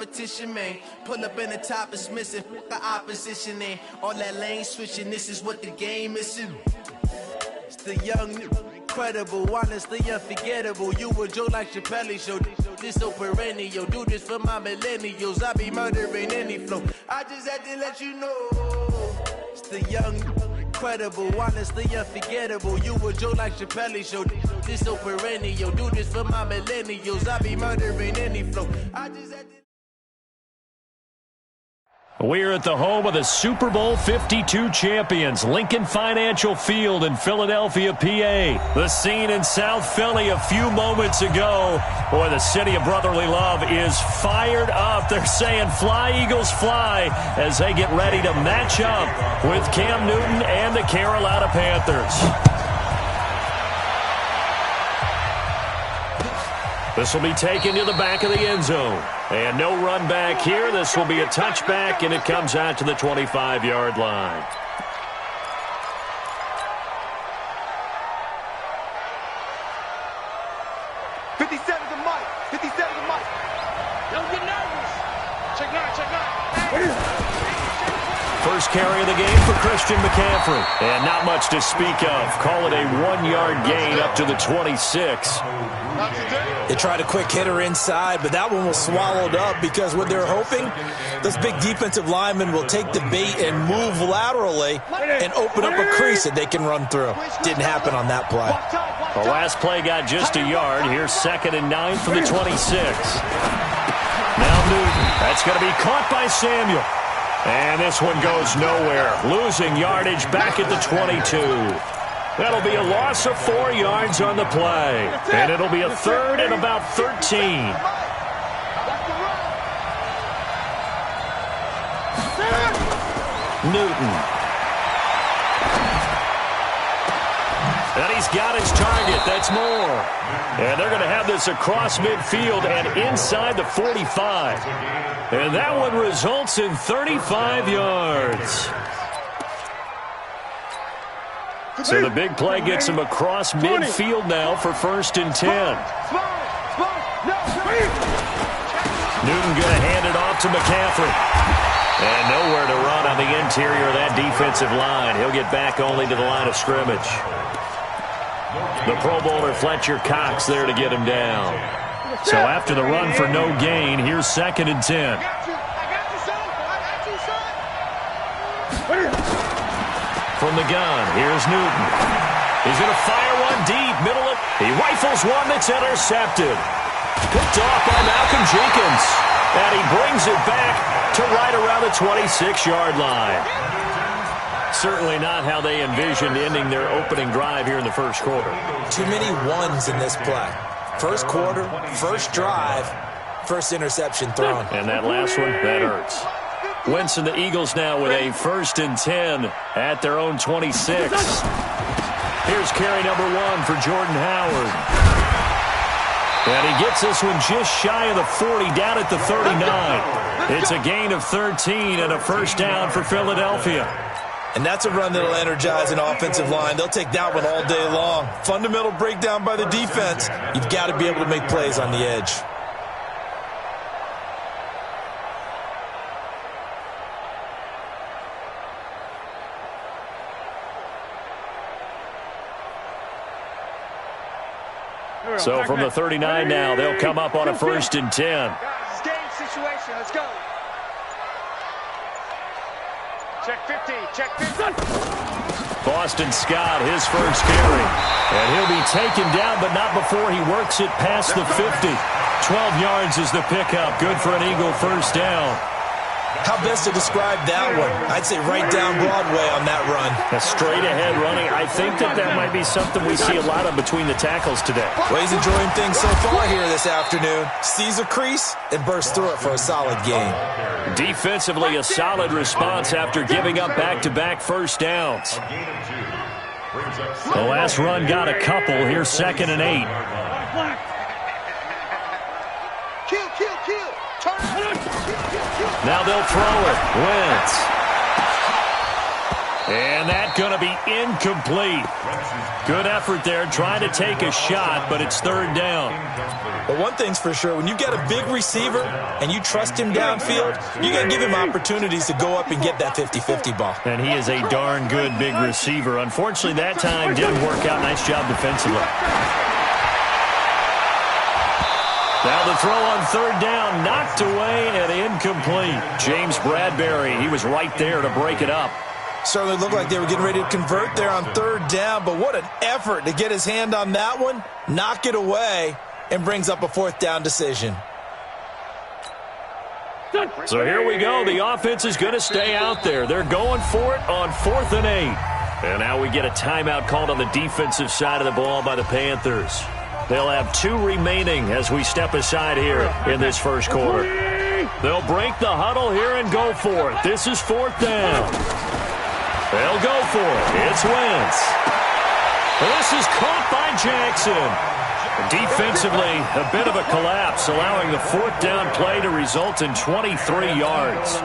competition, man. Pull up in the top, it's missing the opposition, and all that lane switching. This is what the game is. It's the young, incredible, honestly unforgettable. You a Joe like Chappelle show. This so perennial. Do this for my millennials. I be murdering any flow. I just had to let you know. It's the young, incredible, honestly unforgettable. You a Joe like Chappelle show. This so perennial. Do this for my millennials. I be murdering any flow. I just had to. We're at the home of the Super Bowl 52 champions, Lincoln Financial Field in Philadelphia, PA. The scene in South Philly a few moments ago. Boy, the city of brotherly love is fired up. They're saying, "Fly, Eagles, fly," as they get ready to match up with Cam Newton and the Carolina Panthers. This will be taken to the back of the end zone. And no run back here. This will be a touchback, and it comes out to the 25-yard line. First carry of the game for Christian McCaffrey. And not much to speak of. Call it a 1-yard gain up to the 26. They tried a quick hitter inside, but that one was swallowed up because what they're hoping, those big defensive linemen will take the bait and move laterally and open up a crease that they can run through. Didn't happen on that play. The last play got just a yard. Here's 2nd and 9 from the 26. Now Newton. That's going to be caught by Samuel. And this one goes nowhere. Losing yardage back at the 22. That'll be a loss of 4 yards on the play. And it'll be a 3rd and about 13. Newton. And he's got his target. That's more. And they're going to have this across midfield and inside the 45. And that one results in 35 yards. So the big play gets him across midfield now for 1st and 10. Newton going to hand it off to McCaffrey. And nowhere to run on the interior of that defensive line. He'll get back only to the line of scrimmage. The Pro Bowler Fletcher Cox there to get him down. So after the run for no gain, here's 2nd and 10. From the gun, here's Newton. He's going to fire one deep, middle of. He rifles one that's intercepted. Picked off by Malcolm Jenkins. And he brings it back to right around the 26-yard line. Certainly not how they envisioned ending their opening drive here in the first quarter. Too many ones in this play. First quarter, first drive, first interception thrown. And that last one, that hurts. Wentz and the Eagles now with a 1st and 10 at their own 26. Here's carry number 1 for Jordan Howard. And he gets this one just shy of the 40, down at the 39. It's a gain of 13 and a first down for Philadelphia. And that's a run that'll energize an offensive line. They'll take that one all day long. Fundamental breakdown by the defense. You've got to be able to make plays on the edge. So from the 39 now, they'll come up on a 1st and 10. Guys, game situation. Let's go. Check 50. Check 50. Boston Scott, his first carry. And he'll be taken down, but not before he works it past the 50. 12 yards is the pickup. Good for an Eagle first down. How best to describe that one? I'd say right down Broadway on that run. A straight-ahead running. I think that might be something we see a lot of between the tackles today. Well, he's enjoying things so far here this afternoon. Sees a crease and bursts through it for a solid gain. Defensively, a solid response after giving up back-to-back first downs. The last run got a couple. Here's 2nd and 8. Now they'll throw it. Wentz. And that's going to be incomplete. Good effort there trying to take a shot, but it's third down. Well, one thing's for sure. When you got a big receiver and you trust him downfield, you got to give him opportunities to go up and get that 50-50 ball. And he is a darn good big receiver. Unfortunately, that time didn't work out. Nice job defensively. Now the throw on third down, knocked away and incomplete. James Bradbury, he was right there to break it up. Certainly looked like they were getting ready to convert there on third down, but what an effort to get his hand on that one, knock it away, and brings up a fourth down decision. So here we go. The offense is going to stay out there. They're going for it on 4th and 8. And now we get a timeout called on the defensive side of the ball by the Panthers. They'll have 2 remaining as we step aside here in this first quarter. They'll break the huddle here and go for it. This is 4th down. They'll go for it. It's Wentz. This is caught by Jackson. Defensively, a bit of a collapse, allowing the 4th down play to result in 23 yards.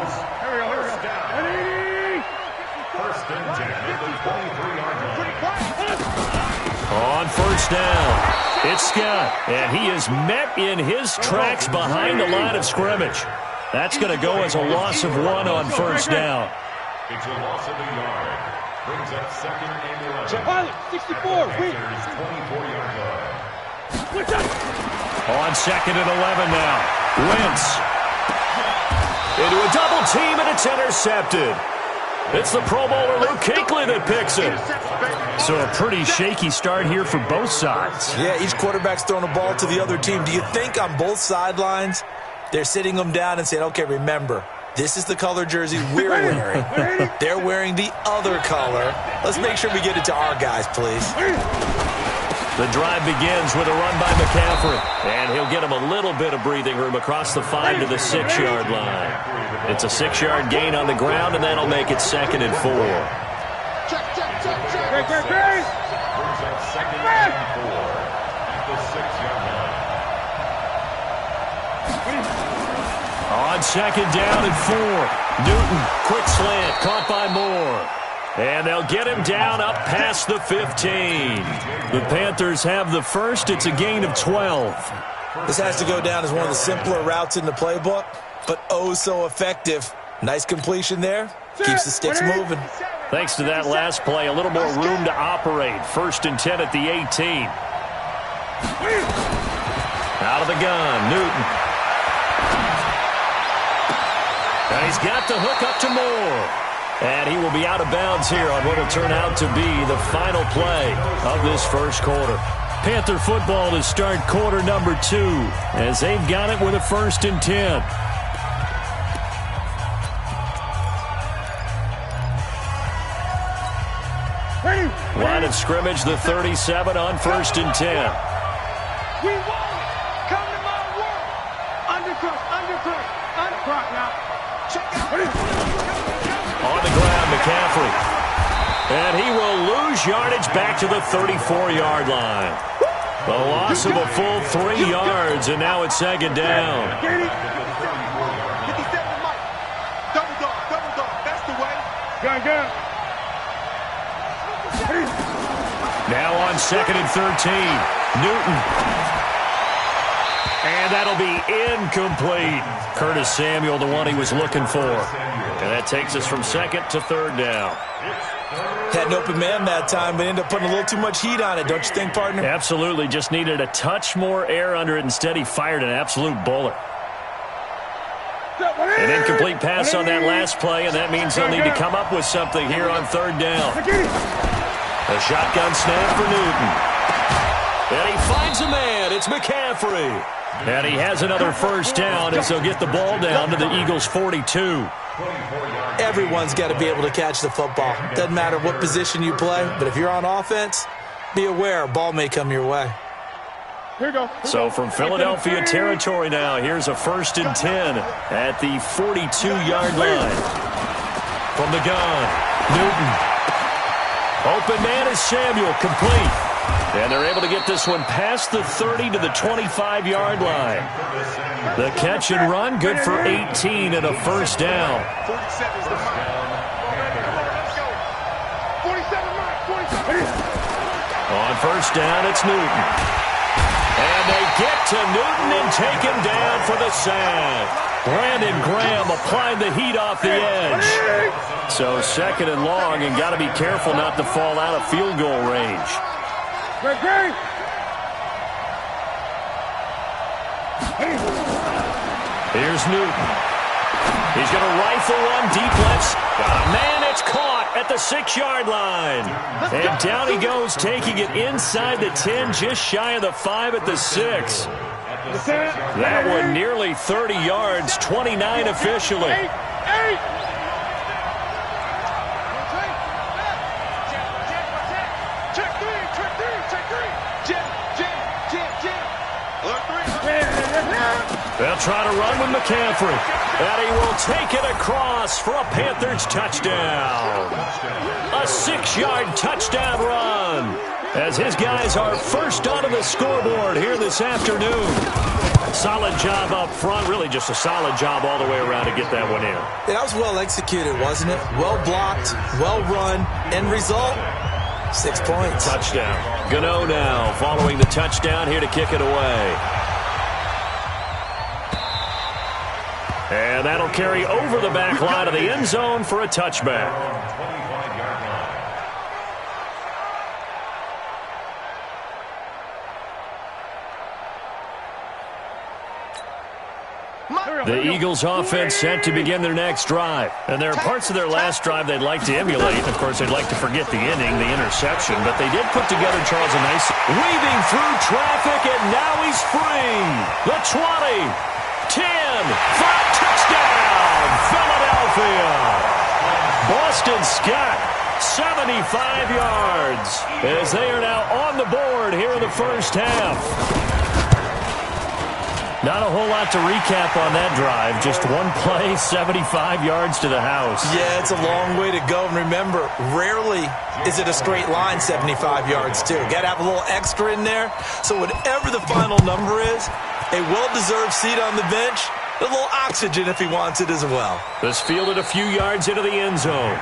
On first down, it's Scott, and he is met in his tracks behind the line of scrimmage. That's going to go as a loss of 1 on first down. It's a loss of a yard. Brings up 2nd and 11. Pilot, 64, win. 24-yard line. On 2nd and 11 now. Wentz. Into a double team, and it's intercepted. It's the Pro Bowler Luke Kuechly that picks it. So a pretty shaky start here for both sides. Yeah, each quarterback's throwing a ball to the other team. Do you think on both sidelines they're sitting them down and saying, okay, remember, this is the color jersey we're wearing. They're wearing the other color. Let's make sure we get it to our guys, please. The drive begins with a run by McCaffrey. And he'll get him a little bit of breathing room across the 5 to the 6-yard line. It's a 6-yard gain on the ground, and that'll make it 2nd and 4. Brings up 2nd and 4 at the 6-yard line. On 2nd down and 4. Newton, quick slant, caught by Moore. And they'll get him down up past the 15. The Panthers have the first. It's a gain of 12. This has to go down as one of the simpler routes in the playbook, but oh so effective. Nice completion there. Keeps the sticks moving. Thanks to that last play, a little more room to operate. 1st and 10 at the 18. Out of the gun, Newton. And he's got the hook up to Moore. And he will be out of bounds here on what will turn out to be the final play of this first quarter. Panther football to start quarter number 2 as they've got it with a 1st and 10. Line of scrimmage, the 37 on 1st and 10. We won. Come to my world. Undercross now. Check out. On the ground, McCaffrey. And he will lose yardage back to the 34-yard line. The loss of a full 3 yards, and now it's 2nd down. Double dog. That's the way. Gun. Now on 2nd and 13. Newton. And that'll be incomplete. Curtis Samuel, the one he was looking for. And that takes us from 2nd to 3rd down. Had an open man that time, but ended up putting a little too much heat on it, don't you think, partner? Absolutely. Just needed a touch more air under it. Instead, he fired an absolute bullet. An incomplete pass on that last play, and that means they'll need to come up with something here on 3rd down. A shotgun snap for Newton. And he finds a man. It's McCaffrey. And he has another 1st down as they'll get the ball down to the Eagles' 42. Everyone's got to be able to catch the football. Doesn't matter what position you play, but if you're on offense, be aware a ball may come your way. Here we go. So from Philadelphia territory now, here's a 1st and 10 at the 42-yard line. From the gun, Newton. Open man is Samuel, complete. And they're able to get this one past the 30 to the 25-yard line. The catch and run, good for 18 and a 1st down. On first down, it's Newton. And they get to Newton and take him down for the sack. Brandon Graham applying the heat off the edge. So second and long, and got to be careful not to fall out of field goal range. Here's Newton. He's going to rifle one deep left. Got a man, it's caught at the 6-yard line. And down he goes, taking it inside the 10, just shy of the 5 at the 6. That one nearly 30 yards, 29 officially. They'll try to run with McCaffrey. And he will take it across for a Panthers touchdown. A 6-yard touchdown run as his guys are first onto the scoreboard here this afternoon. Solid job up front. Really just a solid job all the way around to get that one in. That was well executed, wasn't it? Well blocked, well run. End result, 6 points. Touchdown. Gano now following the touchdown here to kick it away. And that'll carry over the back line of the end zone for a touchback. The Eagles offense set to begin their next drive. And there are parts of their last drive they'd like to emulate. Of course, they'd like to forget the inning, the interception. But they did put together, Charles, a nice weaving through traffic, and now he's free. The 20, 10, 5, touchdown, Philadelphia. Boston Scott, 75 yards, as they are now on the board here in the first half. Not a whole lot to recap on that drive. Just one play, 75 yards to the house. Yeah, it's a long way to go. And remember, rarely is it a straight line 75 yards, too. Got to have a little extra in there. So whatever the final number is, a well-deserved seat on the bench, a little oxygen if he wants it as well. This fielded a few yards into the end zone.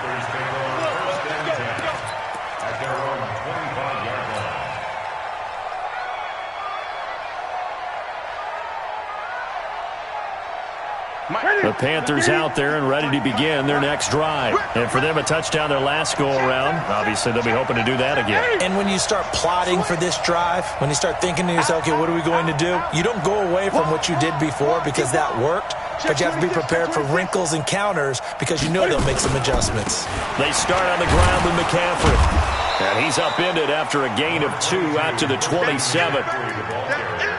The Panthers out there and ready to begin their next drive. And for them, a touchdown their last go-around. Obviously, they'll be hoping to do that again. And when you start plotting for this drive, when you start thinking to yourself, okay, what are we going to do? You don't go away from what you did before because that worked, but you have to be prepared for wrinkles and counters because you know they'll make some adjustments. They start on the ground with McCaffrey. And he's upended after a gain of 2 out to the 27.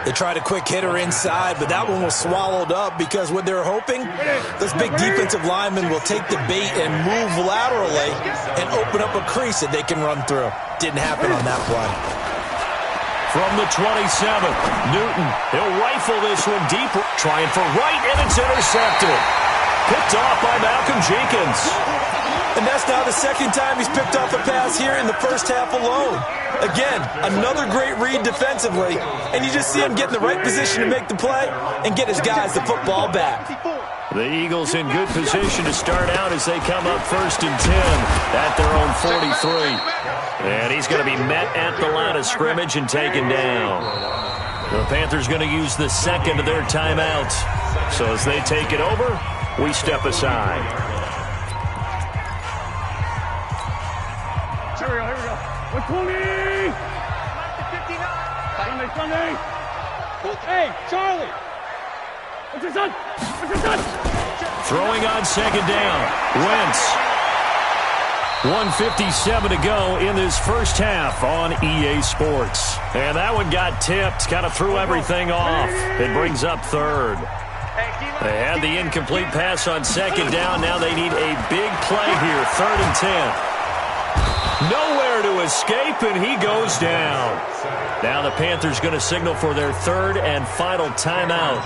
They tried a quick hitter inside, but that one was swallowed up because what they're hoping, this big defensive lineman will take the bait and move laterally and open up a crease that they can run through. Didn't happen on that play. From the 27, Newton, he'll rifle this one deep, trying for right, and it's intercepted. Picked off by Malcolm Jenkins. And that's now the second time he's picked off a pass here in the first half alone. Again, another great read defensively, and you just see him get in the right position to make the play and get his guys the football back. The Eagles in good position to start out as they come up 1st and 10 at their own 43. And he's going to be met at the line of scrimmage and taken down. The Panthers going to use the second of their timeouts. So as they take it over, we step aside. Here we go. 120! Sunday! Hey, Charlie! What's your son? Throwing on second down. Wentz. 1:57 to go in this first half on EA Sports. And that one got tipped, kind of threw everything off. It brings up third. They had the incomplete pass on second down. Now they need a big play here, 3rd and 10. Nowhere to escape, and he goes down. Now the Panthers going to signal for their 3rd and final timeout.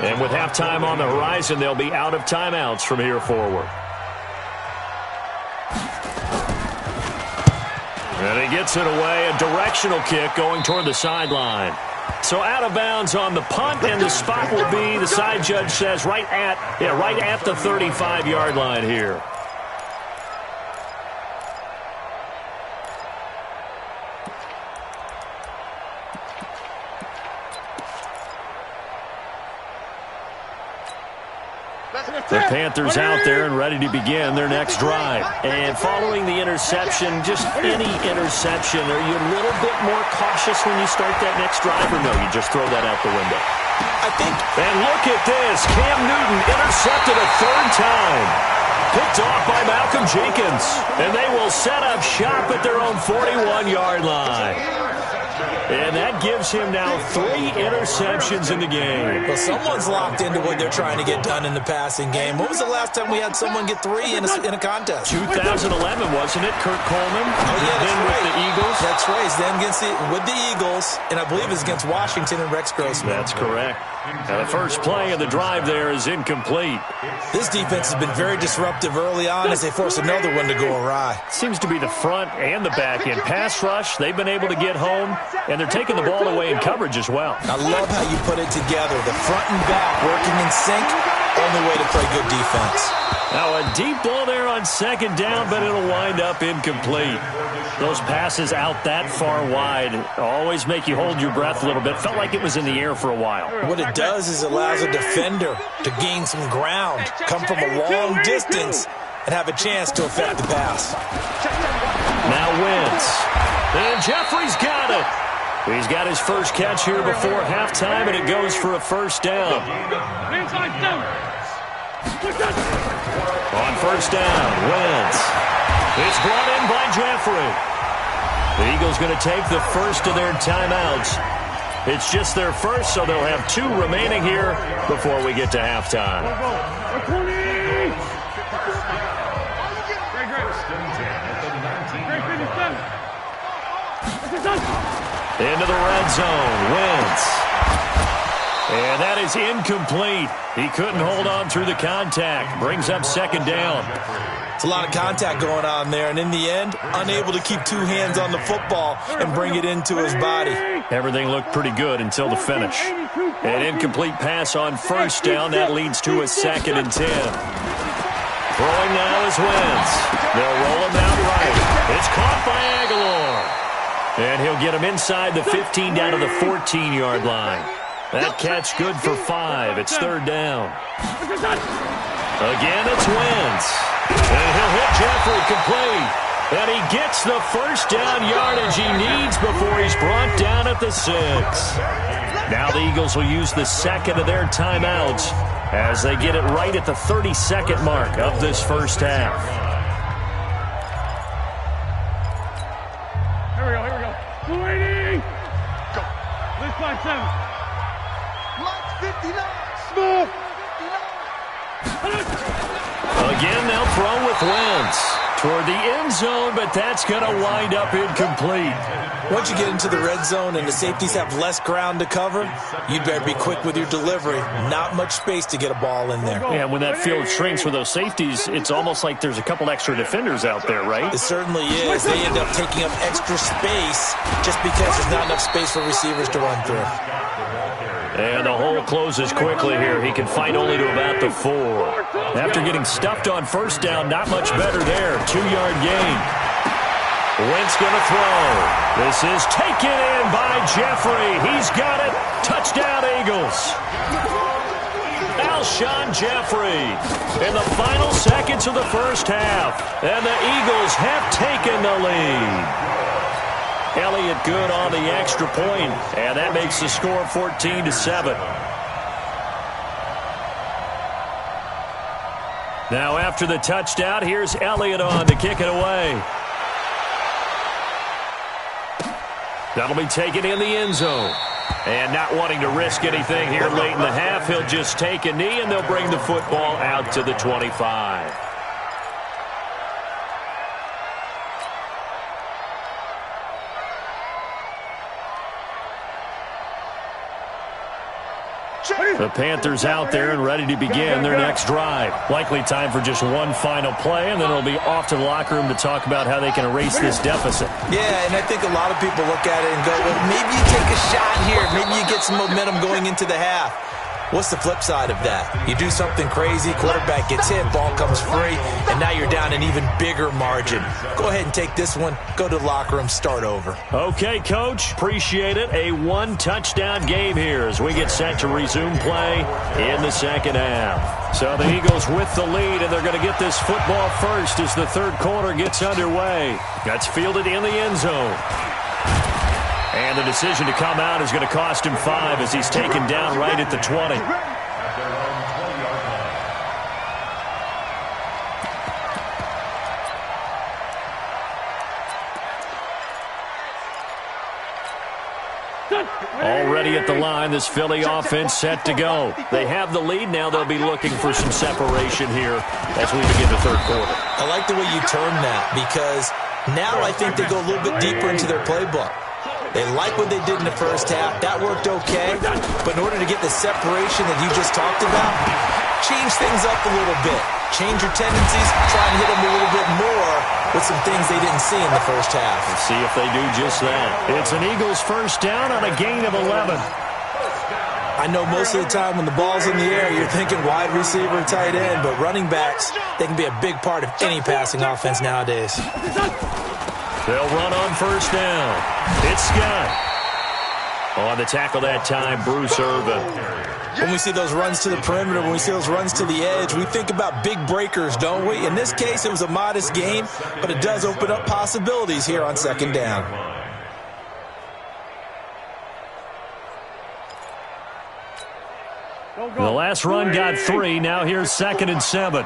And with halftime on the horizon, they'll be out of timeouts from here forward. And he gets it away, a directional kick going toward the sideline. So out of bounds on the punt, and the spot will be, the side judge says, right at the 35-yard line here. The Panthers out there and ready to begin their next drive. And following the interception, just any interception, are you a little bit more cautious when you start that next drive, or no, you just throw that out the window? I think. And look at this. Cam Newton intercepted a third time. Picked off by Malcolm Jenkins. And they will set up shop at their own 41-yard line. And that gives him now 3 interceptions in the game. Well, someone's locked into what they're trying to get done in the passing game. When was the last time we had someone get 3 in a contest? 2011, wasn't it? Kurt Coleman. Oh, yeah, that's right. With the Eagles. That's right. He's then with the Eagles, and I believe it's against Washington and Rex Grossman. That's correct. And the first play of the drive there is incomplete. This defense has been very disruptive early on as they force another one to go awry. Seems to be the front and the back end. Pass rush, they've been able to get home, and they're taking the ball away in coverage as well. I love how you put it together. The front and back working in sync, only way to play good defense. Now a deep ball there on second down, but it'll wind up incomplete. Those passes out that far wide always make you hold your breath a little bit. Felt like it was in the air for a while. What it does is it allows a defender to gain some ground, come from a long distance, and have a chance to affect the pass. Now Wentz. And Jeffrey's got it. He's got his first catch here before halftime, and it goes for a first down. On first down, Wentz. It's brought in by Jeffrey. The Eagles going to take the first of their timeouts. It's just their first, so they'll have 2 remaining here before we get to halftime. Into the red zone, Wentz. And that is incomplete. He couldn't hold on through the contact. Brings up second down. It's a lot of contact going on there, and in the end, unable to keep 2 hands on the football and bring it into his body. Everything looked pretty good until the finish. An incomplete pass on first down. That leads to a 2nd and 10. Throwing now is Wentz. They'll roll him out right. It's caught by Aguilar. And he'll get him inside the 15 down to the 14-yard line. That catch good for 5. It's third down. Again, it's Wentz. And he'll hit Jeffrey complete. And he gets the first down yardage he needs before he's brought down at the 6. Now the Eagles will use the second of their timeouts as they get it right at the 32nd mark of this first half. Here we go. 280. Go. Let's find 7. Block 59. Smooth. Again, they'll throw with Wentz toward the end zone, but that's going to wind up incomplete. Once you get into the red zone and the safeties have less ground to cover, you'd better be quick with your delivery. Not much space to get a ball in there. Yeah, when that field shrinks with those safeties, it's almost like there's a couple extra defenders out there, right? It certainly is. They end up taking up extra space just because there's not enough space for receivers to run through. And the hole closes quickly here. He can fight only to about the 4. After getting stuffed on first down, not much better there. 2-yard gain. Wentz going to throw. This is taken in by Jeffrey. He's got it. Touchdown, Eagles. Alshon Jeffrey in the final seconds of the first half. And the Eagles have taken the lead. Elliott good on the extra point, and that makes the score 14-7. Now after the touchdown, here's Elliott on to kick it away. That'll be taken in the end zone. And not wanting to risk anything here late in the half, he'll just take a knee, and they'll bring the football out to the 25. The Panthers out there and ready to begin their next drive. Likely time for just one final play, and then it'll be off to the locker room to talk about how they can erase this deficit. Yeah, and I think a lot of people look at it and go, well, maybe you take a shot here. Maybe you get some momentum going into the half. What's the flip side of that? You do something crazy, quarterback gets hit, ball comes free, and now you're down an even bigger margin. Go ahead and take this one, go to the locker room, start over. Okay, Coach, appreciate it. A one-touchdown game here as we get set to resume play in the second half. So the Eagles with the lead, and they're going to get this football first as the third quarter gets underway. That's fielded in the end zone. And the decision to come out is going to cost him 5 as he's taken down right at the 20. Already at the line, this Philly offense set to go. They have the lead. Now they'll be looking for some separation here as we begin the third quarter. I like the way you term that because now I think they go a little bit deeper into their playbook. They like what they did in the first half. That worked okay. But in order to get the separation that you just talked about, change things up a little bit. Change your tendencies. Try and hit them a little bit more with some things they didn't see in the first half. Let's see if they do just that. It's an Eagles first down on a gain of 11. I know most of the time when the ball's in the air, you're thinking wide receiver, tight end. But running backs, they can be a big part of any passing offense nowadays. They'll run on first down. It's Scott. On the tackle that time, Bruce Irvin. When we see those runs to the perimeter, when we see those runs to the edge, we think about big breakers, don't we? In this case, it was a modest gain, but it does open up possibilities here on second down. The last run got 3. Now here's 2nd and 7.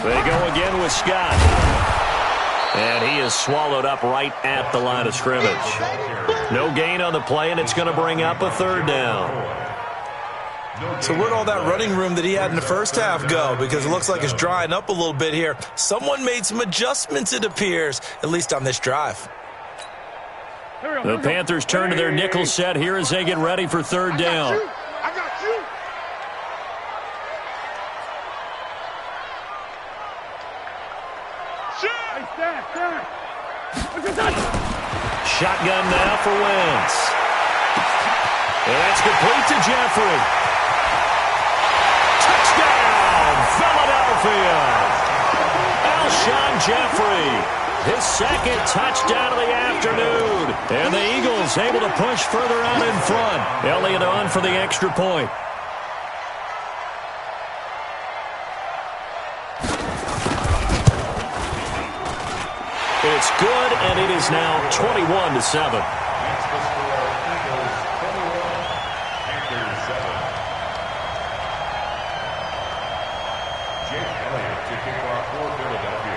They go again with Scott. And he is swallowed up right at the line of scrimmage. No gain on the play, and it's going to bring up a third down. So where'd all that running room that he had in the first half go? Because it looks like it's drying up a little bit here. Someone made some adjustments, it appears, at least on this drive. The Panthers turn to their nickel set here as they get ready for third down. I got you. Shotgun now for Wentz. And that's complete to Jeffrey. Touchdown, Philadelphia. Alshon Jeffrey, his second touchdown of the afternoon. And the Eagles able to push further out in front. Elliott on for the extra point. It's good, and it is now 21-7.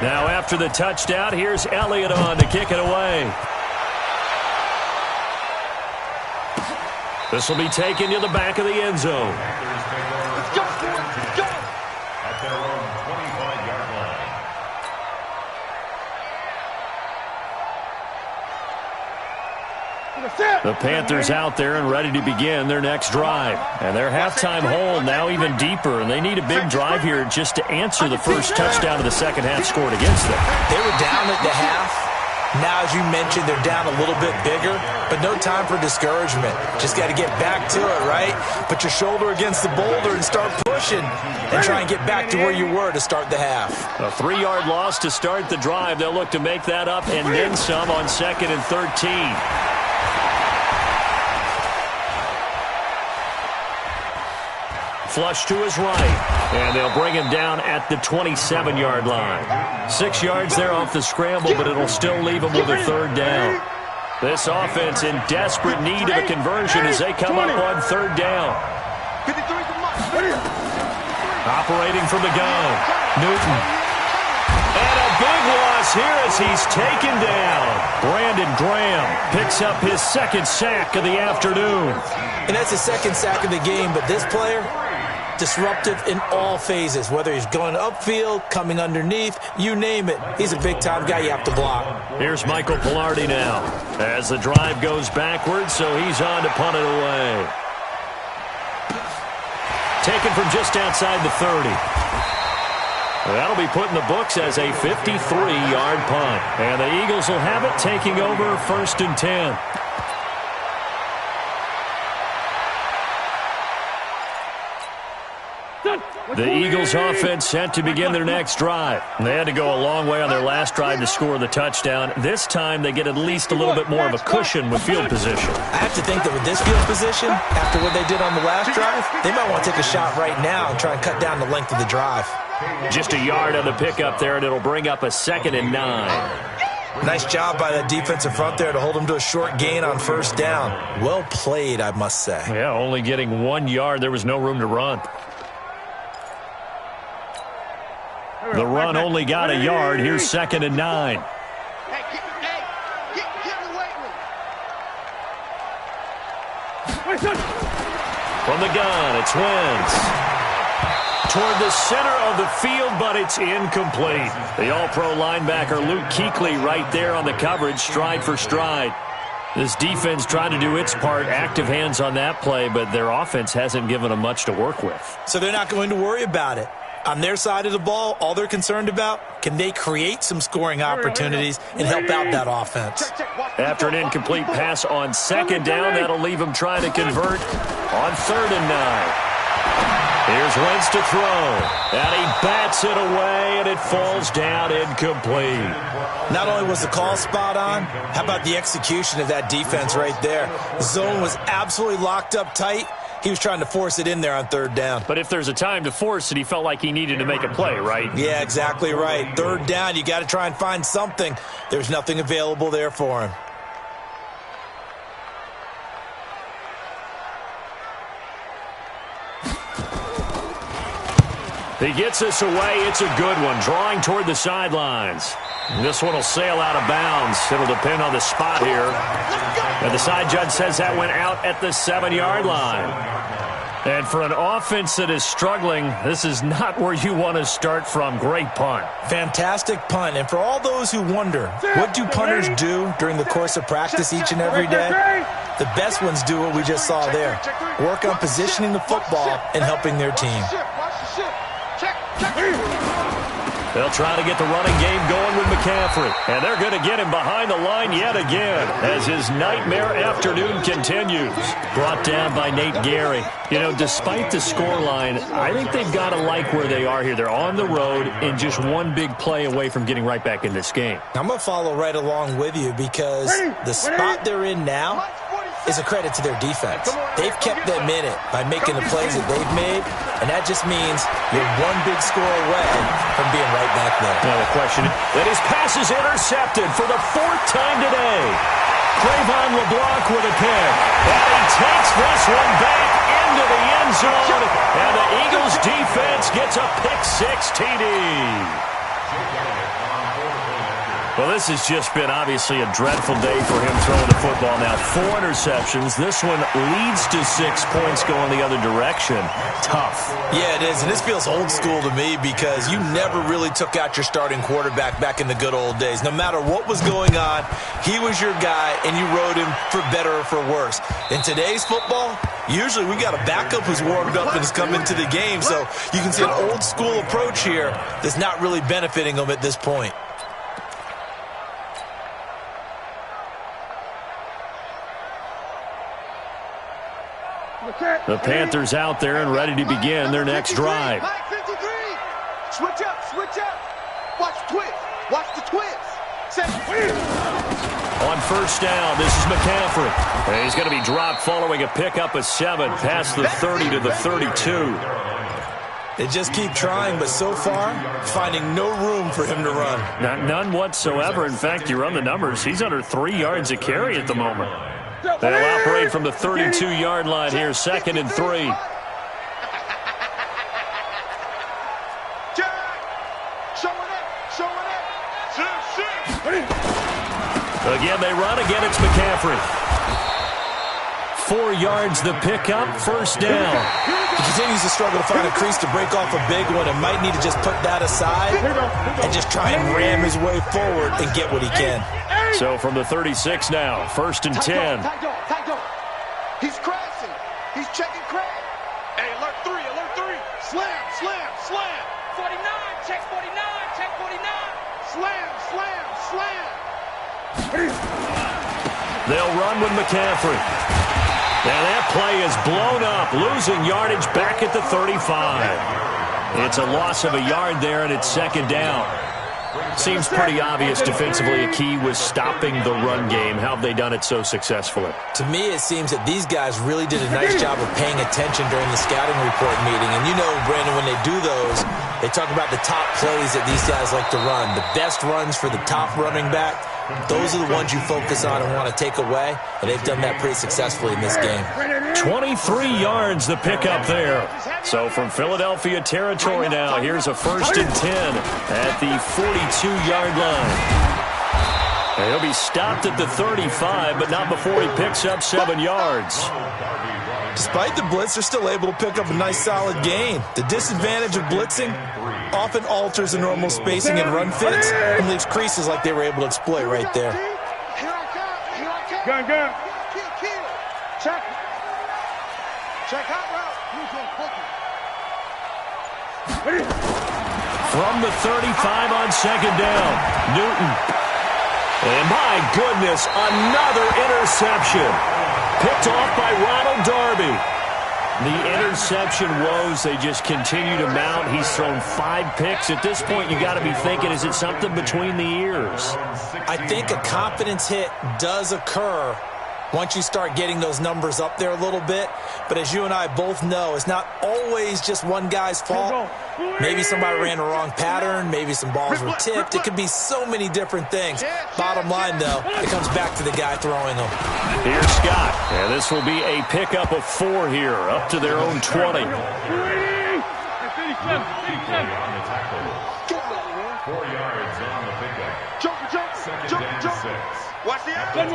Now after the touchdown, here's Elliott on to kick it away. This will be taken to the back of the end zone. Let's go. Let's go. At their own 25-yard line. The Panthers out there and ready to begin their next drive. And their halftime hole now even deeper, and they need a big drive here just to answer the first touchdown of the second half scored against them. They were down at the half. Now, as you mentioned, they're down a little bit bigger, but no time for discouragement. Just got to get back to it, right? Put your shoulder against the boulder and start pushing and try and get back to where you were to start the half. A 3-yard loss to start the drive. They'll look to make that up and then some on 2nd and 13. Flush to his right, and they'll bring him down at the 27-yard line. 6 yards there off the scramble, but it'll still leave him with a third down. This offense in desperate need of a conversion as they come up on third down. Operating from the gun, Newton. And a big loss here as he's taken down. Brandon Graham picks up his second sack of the afternoon. And that's the second sack of the game, but this player, disruptive in all phases, whether he's going upfield, coming underneath, you name it. He's a big-time guy you have to block. Here's Michael Pilardi now as the drive goes backwards, so he's on to punt it away. Taken from just outside the 30. That'll be put in the books as a 53-yard punt. And the Eagles will have it, taking over 1st and 10. The Eagles offense set to begin their next drive. They had to go a long way on their last drive to score the touchdown. This time they get at least a little bit more of a cushion with field position. I have to think that with this field position, after what they did on the last drive, they might want to take a shot right now and try and cut down the length of the drive. Just a yard on the pickup there, and it'll bring up a 2nd and 9. Nice job by that defensive front there to hold them to a short gain on 1st down. Well played, I must say. Yeah, only getting 1 yard. There was no room to run. The run only got a yard. Here's 2nd and 9. Get in the weight room. From the gun, it's Wentz. Toward the center of the field, but it's incomplete. The all-pro linebacker Luke Kuechly right there on the coverage, stride for stride. This defense tried to do its part, active hands on that play, but their offense hasn't given them much to work with. So they're not going to worry about it. On their side of the ball, all they're concerned about, can they create some scoring opportunities and help out that offense? After an incomplete pass on 2nd down, that'll leave them trying to convert on 3rd and 9. Here's Wentz to throw, and he bats it away, and it falls down incomplete. Not only was the call spot on, how about the execution of that defense right there? The zone was absolutely locked up tight. He was trying to force it in there on 3rd down. But if there's a time to force it, he felt like he needed to make a play, right? Yeah, exactly right. 3rd down, you got to try and find something. There's nothing available there for him. He gets this away. It's a good one, drawing toward the sidelines. This one will sail out of bounds. It'll depend on the spot here. And the side judge says that went out at the 7-yard line. And for an offense that is struggling, this is not where you want to start from. Great punt. Fantastic punt. And for all those who wonder, what do punters do during the course of practice each and every day? The best ones do what we just saw there. Work on positioning the football and helping their team. They'll try to get the running game going with McCaffrey. And they're going to get him behind the line yet again as his nightmare afternoon continues. Brought down by Nate Gary. You know, despite the scoreline, I think they've got to like where they are here. They're on the road and just one big play away from getting right back in this game. I'm going to follow right along with you because the spot they're in now is a credit to their defense. They've kept them in it by making the plays that they've made, and that just means you're one big score away from being right back there. Now the question is that his pass is intercepted for the 4th time today. Trayvon LeBlanc with a pick. And he takes this one back into the end zone, and the Eagles defense gets a pick-6 TD. Well, this has just been obviously a dreadful day for him throwing the football. Now, 4 interceptions. This one leads to 6 points going the other direction. Tough. Yeah, it is, and this feels old school to me because you never really took out your starting quarterback back in the good old days. No matter what was going on, he was your guy, and you rode him for better or for worse. In today's football, usually we got a backup who's warmed up and has come into the game, so you can see an old school approach here that's not really benefiting them at this point. The Panthers out there and ready to begin their next drive. Switch up, switch up. Watch the twist. Watch the twist. On 1st down, this is McCaffrey. And he's going to be dropped following a pickup of 7 past the 30 to the 32. They just keep trying, but so far, finding no room for him to run. None whatsoever. In fact, you run the numbers. He's under 3 yards a carry at the moment. They'll operate from the 32-yard line here, 2nd and 3. Again, they run. Again, it's McCaffrey. 4 yards the pickup, 1st down. He continues to struggle to find a crease to break off a big one and might need to just put that aside and just try and ram his way forward and get what he can. So from the 36 now, 1st and 10. He's crashing. He's checking crash. Hey, alert 3, alert 3. Slam, slam, slam. 49, check 49. They'll run with McCaffrey. And that play is blown up, losing yardage back at the 35. It's a loss of a yard there, and it's second down. Seems pretty obvious defensively a key was stopping the run game. How have they done it so successfully? To me, it seems that these guys really did a nice job of paying attention during the scouting report meeting. And you know, Brandon, when they do those, they talk about the top plays that these guys like to run. The best runs for the top running back, those are the ones you focus on and want to take away. And they've done that pretty successfully in this game. 23 yards the pickup there. So from Philadelphia territory now, here's a 1st and 10 at the 42-yard line. And he'll be stopped at the 35, but not before he picks up 7 yards. Despite the blitz, they're still able to pick up a nice solid gain. The disadvantage of blitzing often alters the normal spacing and run fits and leaves creases like they were able to exploit right there. Gun. Check. Check out route. Use your bookie. From the 35 on second down, Newton. And my goodness, another interception. Picked off by Ronald Darby. The interception woes, they just continue to mount. He's thrown 5 picks. At this point, you got to be thinking, is it something between the ears? I think a confidence hit does occur once you start getting those numbers up there a little bit. But as you and I both know, it's not always just one guy's fault. Maybe somebody ran the wrong pattern. Maybe some balls were tipped. It could be so many different things. Bottom line, though, it comes back to the guy throwing them. Here's Scott. And this will be a pickup of 4 here, up to their own 20. 4 yards on the pickup. Jump. Watch the action.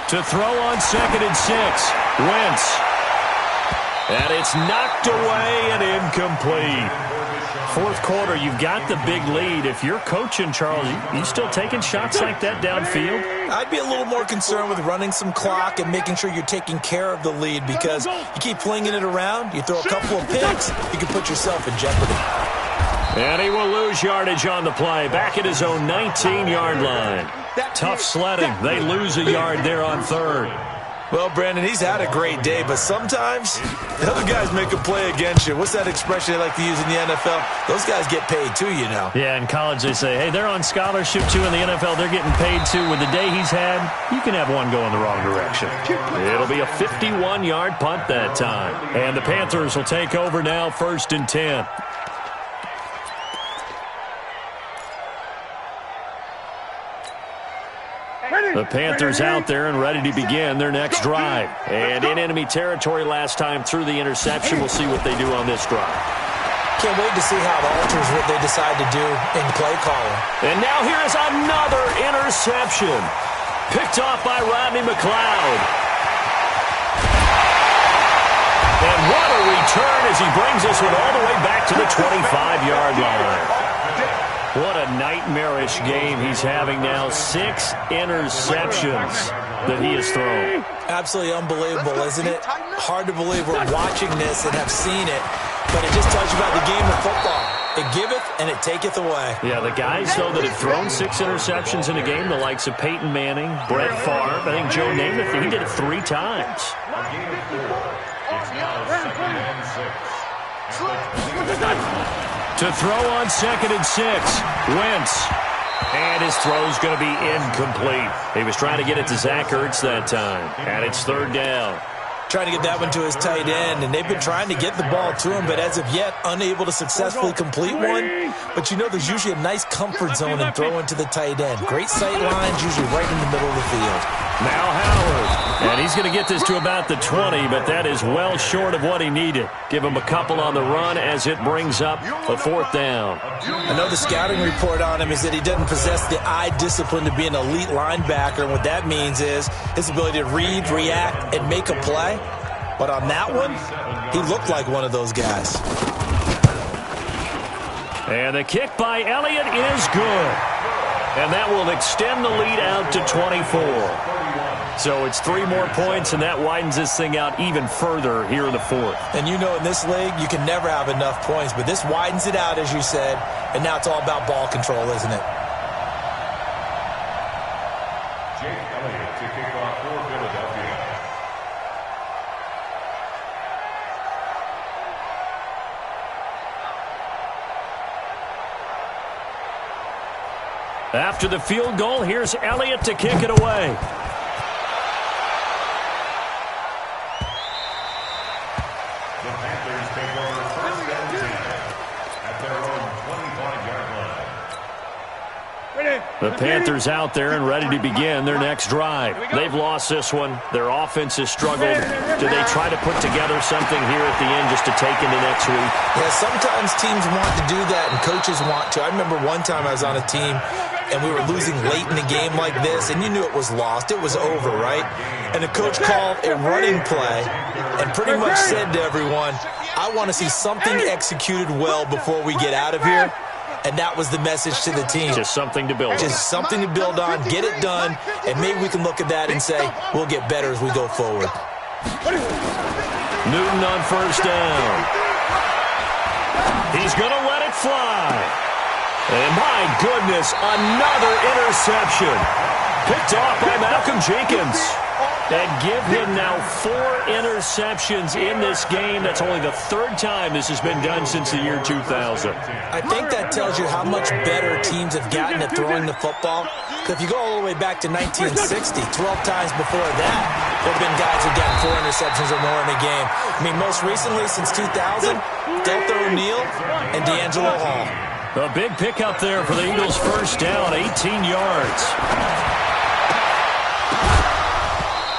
To throw on 2nd and 6. Wentz. And it's knocked away and incomplete. 4th quarter, you've got the big lead. If you're coaching, Charles, you still taking shots like that downfield? I'd be a little more concerned with running some clock and making sure you're taking care of the lead, because you keep flinging it around, you throw a couple of picks, you can put yourself in jeopardy. And he will lose yardage on the play, back at his own 19-yard line. Tough sledding. They lose a yard there on 3rd. Well, Brandon, he's had a great day, but sometimes the other guys make a play against you. What's that expression they like to use in the NFL? Those guys get paid too, you know. Yeah, in college they say, hey, they're on scholarship too. In the NFL, they're getting paid too. With the day he's had, you can have one going the wrong direction. It'll be a 51-yard punt that time. And the Panthers will take over now, 1st and 10. The Panthers out there and ready to begin their next drive. And in enemy territory last time through the interception. We'll see what they do on this drive. Can't wait to see how it alters what they decide to do in play calling. And now here is another interception. Picked off by Rodney McLeod. And what a return as he brings this one all the way back to the 25-yard line. What a nightmarish game he's having now. 6 interceptions that he has thrown. Absolutely unbelievable, isn't it? Hard to believe we're watching this and have seen it, but it just tells you about the game of football. It giveth and it taketh away. Yeah, the guys, though, that have thrown 6 interceptions in a game, the likes of Peyton Manning, Brett Favre, I think Joe Namath, he did it 3 times. It's now 2nd and 6. To throw on 2nd and 6, Wentz. And his throw's going to be incomplete. He was trying to get it to Zach Ertz that time. And it's 3rd down. Trying to get that one to his tight end, and they've been trying to get the ball to him, but as of yet, unable to successfully complete one. But you know, there's usually a nice comfort zone in throwing to the tight end. Great sight lines, usually right in the middle of the field. Now Howard, and he's going to get this to about the 20, but that is well short of what he needed. Give him a couple on the run as it brings up a 4th down. I know the scouting report on him is that he doesn't possess the eye discipline to be an elite linebacker, and what that means is his ability to read, react, and make a play. But on that one, he looked like one of those guys. And the kick by Elliott is good. And that will extend the lead out to 24. So it's 3 more points, and that widens this thing out even further here in the 4th. And you know, in this league, you can never have enough points, but this widens it out, as you said, and now it's all about ball control, isn't it? Jake Elliott to kick off for Philadelphia. After the field goal, here's Elliott to kick it away. The Panthers take over first and 10 at their own 25-yard line. The Panthers out there and ready to begin their next drive. They've lost this one. Their offense has struggled. Do they try to put together something here at the end just to take into next week? Yeah, sometimes teams want to do that and coaches want to. I remember one time I was on a team and we were losing late in a game like this, and you knew it was lost. It was over, right? And the coach called a running play and pretty much said to everyone, I want to see something executed well before we get out of here. And that was the message to the team. Just something to build on. Just something to build on, get it done, and maybe we can look at that and say, we'll get better as we go forward. Newton on first down. He's going to let it fly. And my goodness, another interception. Picked off by Malcolm Jenkins. And give him now 4 interceptions in this game. That's only the 3rd time this has been done since the year 2000. I think that tells you how much better teams have gotten at throwing the football. If you go all the way back to 1960, 12 times before that, there have been guys who got 4 interceptions or more in a game. I mean, most recently, since 2000, Delta O'Neal and D'Angelo Hall. A big pickup there for the Eagles' first down, 18 yards.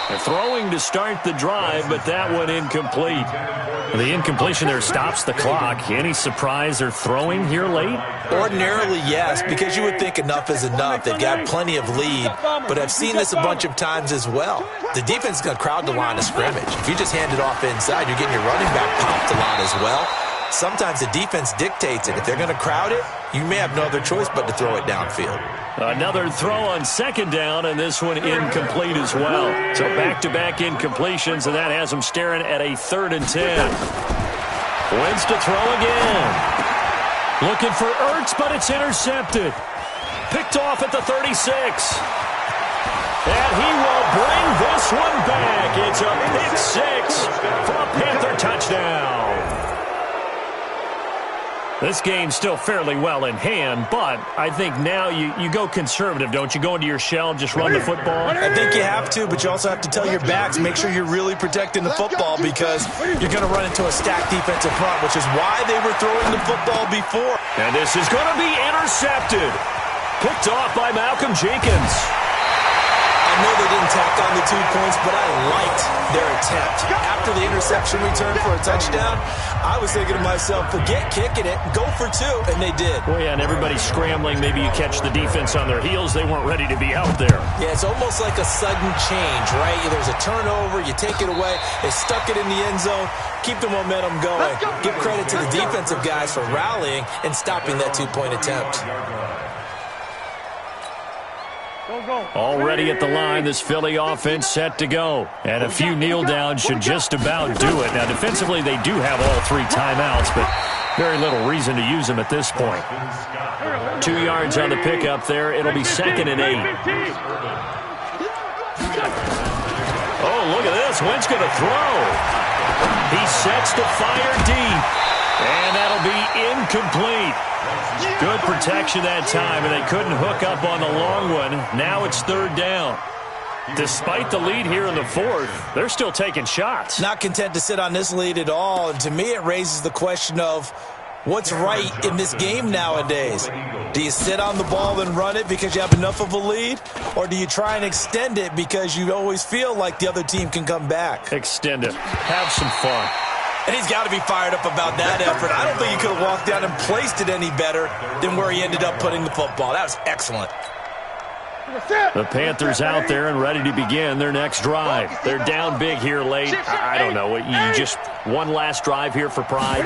They're throwing to start the drive, but that one incomplete. The incompletion there stops the clock. Any surprise they're throwing here late? Ordinarily, yes, because you would think enough is enough. They've got plenty of lead, but I've seen this a bunch of times as well. The defense is going to crowd the line of scrimmage. If you just hand it off inside, you're getting your running back popped a lot as well. Sometimes the defense dictates it. If they're going to crowd it, you may have no other choice but to throw it downfield. Another throw on second down, and this one incomplete as well. So back-to-back incompletions, and that has them staring at a 3rd and 10. Wentz to throw again. Looking for Ertz, but it's intercepted. Picked off at the 36. And he will bring this one back. It's a pick 6 for a Panther touchdown. This game's still fairly well in hand, but I think now you go conservative, don't you? Go into your shell and just run the football? I think you have to, but you also have to tell your backs, make sure you're really protecting the football because you're going to run into a stacked defensive front, which is why they were throwing the football before. And this is going to be intercepted. Picked off by Malcolm Jenkins. I know they didn't tack on the 2 points, but I liked their attempt. After the interception return for a touchdown, I was thinking to myself, forget kicking it, go for 2, and they did. Well, yeah, and everybody's scrambling. Maybe you catch the defense on their heels. They weren't ready to be out there. Yeah, it's almost like a sudden change, right? There's a turnover, you take it away, they stuck it in the end zone, keep the momentum going. Give credit to the defensive guys for rallying and stopping that 2-point attempt. Already at the line, this Philly offense set to go. And a few kneel downs should just about do it. Now, defensively, they do have all 3 timeouts, but very little reason to use them at this point. 2 yards on the pickup there. It'll be 2nd and 8. Oh, look at this. Wentz going to throw. He sets to fire deep. And that'll be incomplete. Good protection that time, and they couldn't hook up on the long one. Now it's 3rd down. Despite the lead here in the 4th, they're still taking shots. Not content to sit on this lead at all, and to me it raises the question of what's right in this game nowadays. Do you sit on the ball and run it because you have enough of a lead, or do you try and extend it because you always feel like the other team can come back? Extend it. Have some fun. And he's got to be fired up about that effort. I don't think he could have walked down and placed it any better than where he ended up putting the football. That was excellent. The Panthers out there and ready to begin their next drive. They're down big here late. I don't know. You just one last drive here for pride?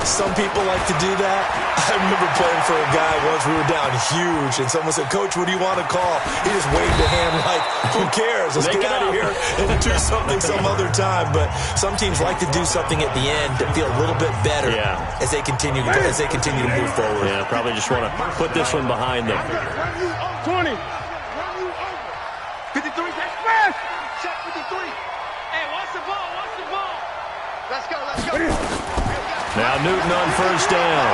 Some people like to do that. I remember playing for a guy once. We were down huge, and someone said, Coach, what do you want to call? He just waved a hand like, who cares? Let's get out of here and do something some other time. But some teams like to do something at the end to feel a little bit better as they continue to move forward. Yeah, probably just want to put this one behind them. 20. check 53. Hey, watch the ball, watch the ball. Let's go, let's go. Now Newton on first down.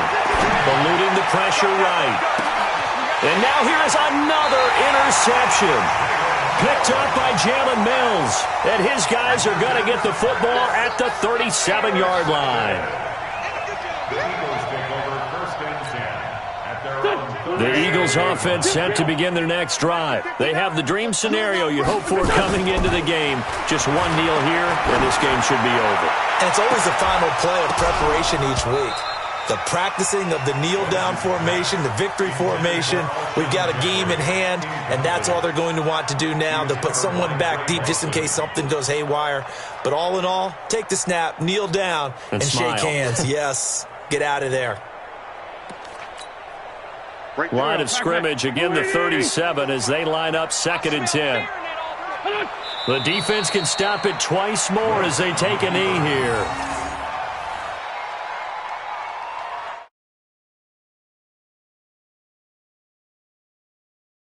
Eluding the pressure right. And now here is another interception. Picked up by Jalen Mills. And his guys are going to get the football at the 37-yard line. The Eagles take over first and 10 at their own. The Eagles offense set to begin their next drive. They have the dream scenario you hope for coming into the game. Just one kneel here, and this game should be over. And it's always the final play of preparation each week. The practicing of the kneel-down formation, the victory formation. We've got a game in hand, and that's all they're going to want to do now. They'll put someone back deep just in case something goes haywire. But all in all, take the snap, kneel down, and shake hands. Yes, get out of there. Line of scrimmage, again the 37 as they line up 2nd and 10. The defense can stop it twice more as they take a knee here.